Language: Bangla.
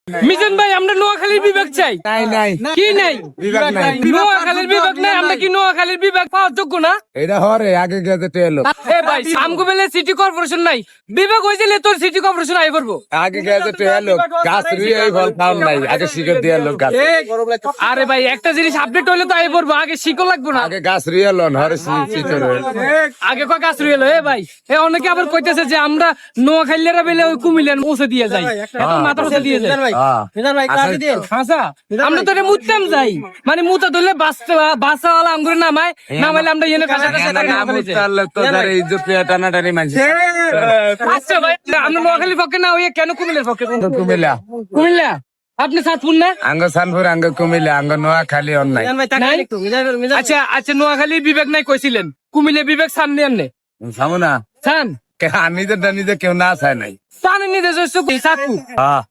মিজান ভাই আমরা নোয়াখালীর বিভাগ চাই। নাই কি নাই? বিভাগ নাই। নোয়াখালীর বিভাগ নাই, আমরা কি নোয়াখালীর বিভাগ পাওয়ার যোগ্য না? এটা হরে আগে গেছে এলো এ ভাই আমগোবেলে সিটি কর্পোরেশন নাই, বিভাগ হয়েছে তোর সিটি কর্পোরেশন আই করবো। আগে গেছে এলো গাছ রুইয়ে ফল খাওয়ার নাই আগে শিকড় দিয়ে এলো গাছ আরে ভাই একটা জিনিস আপডেট হইলে তো আই করবো, আগে শিকড় লাগবো না? আগে গাছ রুইয়ে লন হরে শিকড় আগে কয় গাছ রইলো। এ ভাই এ অনেকে আবার কইতেছে যে আমরা নোয়াখালীরা বেলে ওই কুমিল্লার মুছে দিয়ে যাই, এত মাথা মুছে দিয়ে যাই। হাসা আমরা তো মুততাম যাই, মানে মুতা ধরলে বাসাওয়ালা আমগুলো নামায়, নামাইলে আমরা এনে টানাটানি মানছে আচ্ছা ভাই আমরা নোয়াখালীর পক্ষে না হইয়া কেন কুমিল্লার পক্ষে? কুমিল্লা কুমিল্লা আপনি সাতপুর না? আঙ্গ সানপুর আঙ্গ কুমিল্লা আঙ্গ নোয়া খালি অন্যায় নাই? আচ্ছা আচ্ছা নোয়াখালীর বিবেক নাই কইছিলেন, কুমিল্লা বিবেক সামনে আনলে সামনা সান নিজে নিজে কেউ না চায় নাই সামনে নিতে সাতপুর হ্যাঁ